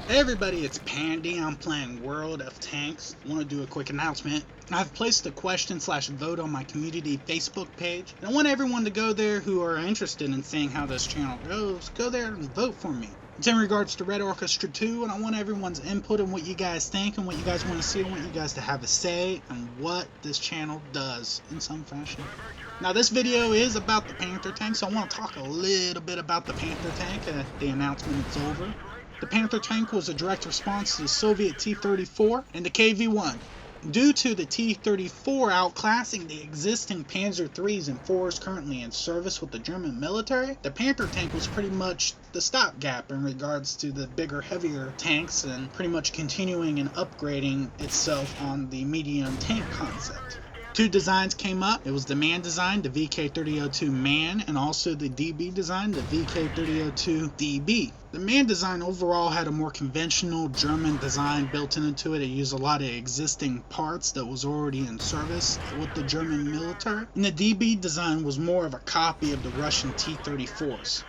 Hey everybody, it's Pandy. I'm playing World of Tanks. I want to do a quick announcement. I've placed a question/vote on my community Facebook page, and I want everyone to go there who are interested in seeing how this channel goes. Go there and vote for me. It's in regards to Red Orchestra 2, and I want everyone's input on what you guys think and what you guys want to see. I want you guys to have a say on what this channel does in some fashion. Now this video is about the Panther tank, so I want to talk a little bit about the Panther tank. The announcement is over. The Panther tank was a direct response to the Soviet T-34 and the KV-1. Due to the T-34 outclassing the existing Panzer IIIs and IVs currently in service with the German military, the Panther tank was pretty much the stopgap in regards to the bigger, heavier tanks and pretty much continuing and upgrading itself on the medium tank concept. Two designs came up. It was the MAN design, the VK3002 MAN, and also the DB design, the VK3002 DB. The MAN design overall had a more conventional German design built into it. It used a lot of existing parts that was already in service with the German military. And the DB design was more of a copy of the Russian T-34s.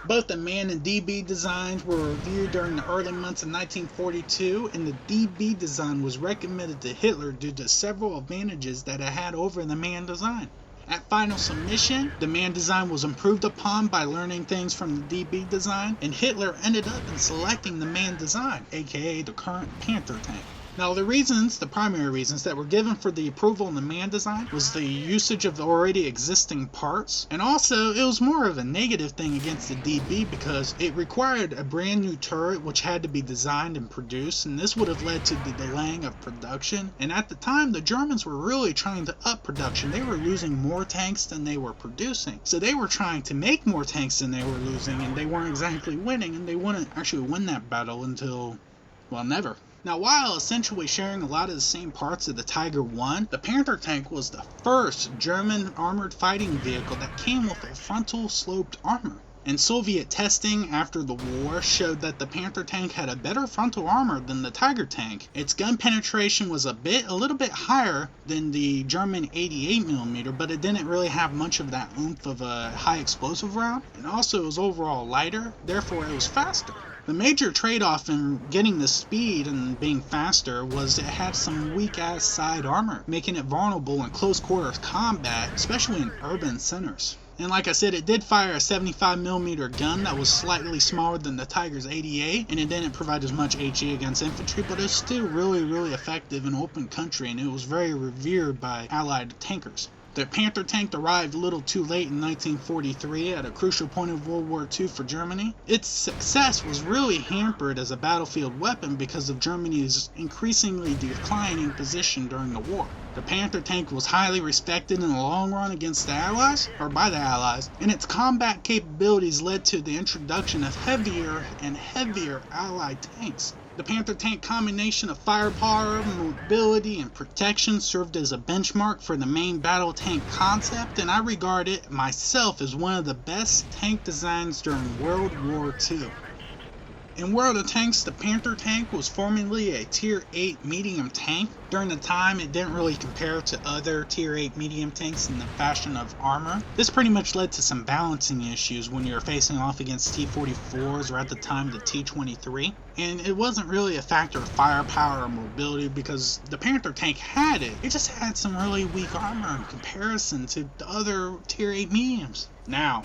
Both the MAN and DB designs were reviewed during the early months of 1942, and the DB design was recommended to Hitler due to several advantages that it had over the MAN design. At final submission, the MAN design was improved upon by learning things from the DB design, and Hitler ended up in selecting the MAN design, aka the current Panther tank. Now the primary reasons that were given for the approval in the MAN design was the usage of the already existing parts, and also it was more of a negative thing against the DB because it required a brand new turret which had to be designed and produced, and this would have led to the delaying of production. And at the time the Germans were really trying to up production. They were losing more tanks than they were producing, so they were trying to make more tanks than they were losing, and they weren't exactly winning, and they wouldn't actually win that battle until, well, never. Now, while essentially sharing a lot of the same parts of the Tiger I, the Panther tank was the first German armored fighting vehicle that came with a frontal sloped armor. And Soviet testing after the war showed that the Panther tank had a better frontal armor than the Tiger tank. Its gun penetration was a little bit higher than the German 88mm, but it didn't really have much of that oomph of a high explosive round. And also it was overall lighter, therefore it was faster. The major trade-off in getting the speed and being faster was it had some weak-ass side armor, making it vulnerable in close-quarters combat, especially in urban centers. And like I said, it did fire a 75mm gun that was slightly smaller than the Tiger's 88, and it didn't provide as much HE against infantry, but it was still really effective in open country, and it was very revered by Allied tankers. The Panther tank arrived a little too late in 1943 at a crucial point of World War II for Germany. Its success was really hampered as a battlefield weapon because of Germany's increasingly declining position during the war. The Panther tank was highly respected in the long run against the Allies, or by the Allies, and its combat capabilities led to the introduction of heavier and heavier Allied tanks. The Panther tank combination of firepower, mobility, and protection served as a benchmark for the main battle tank concept, and I regard it myself as one of the best tank designs during World War II. In World of Tanks, the Panther tank was formerly a Tier 8 medium tank. During the time, it didn't really compare to other Tier 8 medium tanks in the fashion of armor. This pretty much led to some balancing issues when you were facing off against T-44s or at the time the T-23. And it wasn't really a factor of firepower or mobility because the Panther tank had it. It just had some really weak armor in comparison to the other Tier 8 mediums. Now,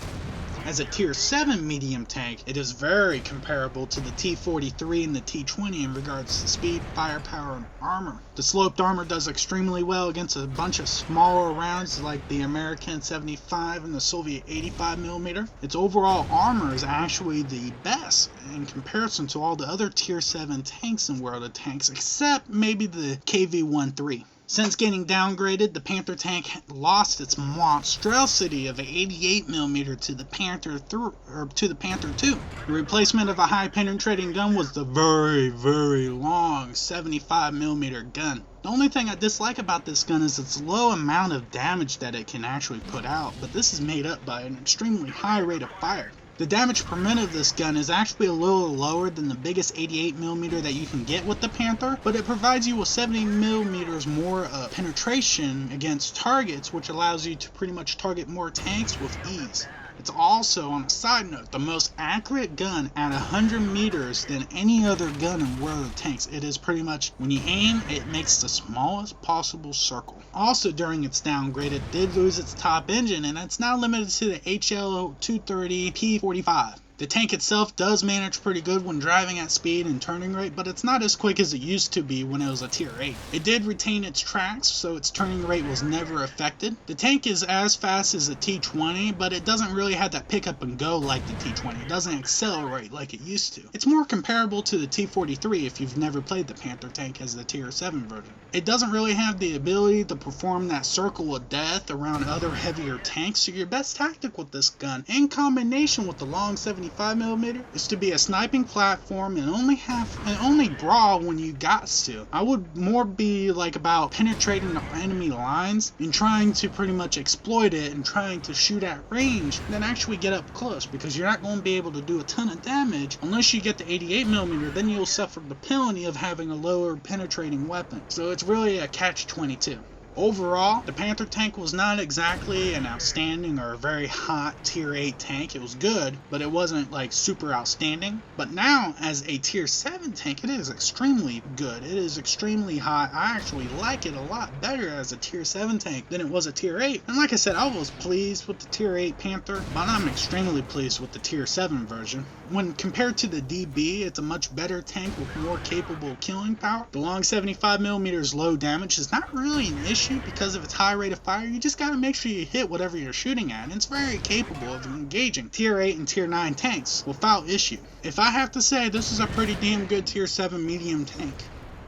as a Tier 7 medium tank, it is very comparable to the T-43 and the T-20 in regards to speed, firepower, and armor. The sloped armor does extremely well against a bunch of smaller rounds like the American 75 and the Soviet 85mm. Its overall armor is actually the best in comparison to all the other Tier 7 tanks in World of Tanks, except maybe the KV-13. Since getting downgraded, the Panther tank lost its monstrosity of an 88mm to the Panther II. The replacement of a high penetrating gun was the very long 75mm gun. The only thing I dislike about this gun is its low amount of damage that it can actually put out, but this is made up by an extremely high rate of fire. The damage per minute of this gun is actually a little lower than the biggest 88mm that you can get with the Panther, but it provides you with 70mm more penetration against targets, which allows you to pretty much target more tanks with ease. It's also, on a side note, the most accurate gun at 100 meters than any other gun in World of Tanks. It is pretty much, when you aim, it makes the smallest possible circle. Also, during its downgrade, it did lose its top engine, and it's now limited to the HL230 P45. The tank itself does manage pretty good when driving at speed and turning rate, but it's not as quick as it used to be when it was a tier 8. It did retain its tracks, so its turning rate was never affected. The tank is as fast as the T20, but it doesn't really have that pick up and go like the T20. It doesn't accelerate like it used to. It's more comparable to the T43 if you've never played the Panther tank as the tier 7 version. It doesn't really have the ability to perform that circle of death around other heavier tanks, so your best tactic with this gun, in combination with the long 75mm, is to be a sniping platform and only brawl when you got to. I would more be like about penetrating the enemy lines and trying to pretty much exploit it and trying to shoot at range than actually get up close, because you're not going to be able to do a ton of damage unless you get the 88mm. Then you'll suffer the penalty of having a lower penetrating weapon. So it's really a catch-22. Overall, the Panther tank was not exactly an outstanding or a very hot tier 8 tank. It was good, but it wasn't like super outstanding. But now, as a tier 7 tank, it is extremely good. It is extremely hot. I actually like it a lot better as a tier 7 tank than it was a tier 8. And like I said, I was pleased with the tier 8 Panther, but I'm extremely pleased with the tier 7 version. When compared to the DB, it's a much better tank with more capable killing power. The long 75mm low damage is not really an issue because of its high rate of fire. You just gotta make sure you hit whatever you're shooting at, and it's very capable of engaging tier 8 and tier 9 tanks without issue. If I have to say, this is a pretty damn good tier 7 medium tank.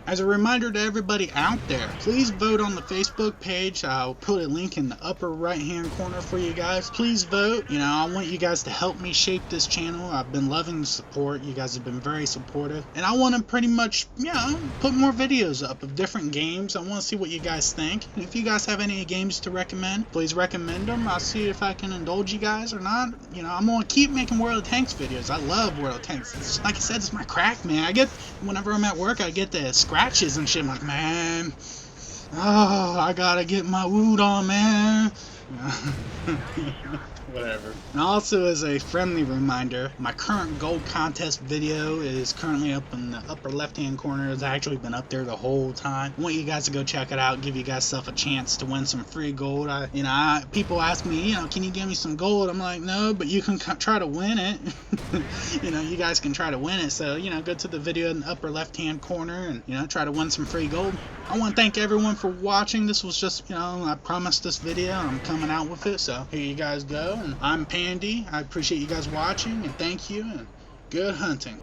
As a reminder to everybody out there, please vote on the Facebook page. I'll put a link in the upper right hand corner for you guys. Please vote. You know, I want you guys to help me shape this channel. I've been loving the support. You guys have been very supportive. And I want to pretty much, put more videos up of different games. I want to see what you guys think. And if you guys have any games to recommend, please recommend them. I'll see if I can indulge you guys or not. You know, I'm going to keep making World of Tanks videos. I love World of Tanks. It's, like I said, it's my crack, man. Whenever I'm at work, I get this scratches and shit. I'm like, man, I gotta get my wood on, man. Whatever. And also, as a friendly reminder, my current gold contest video is currently up in the upper left hand corner. It's actually been up there the whole time. I want you guys to go check it out, give you guys a chance to win some free gold. People ask me, can you give me some gold? I'm like, no, but you can try to win it. You guys can try to win it. So, go to the video in the upper left hand corner and, try to win some free gold. I want to thank everyone for watching. This was just, I promised this video. I'm coming out with it. So here you guys go. And I'm Pandy. I appreciate you guys watching, and thank you, and good hunting.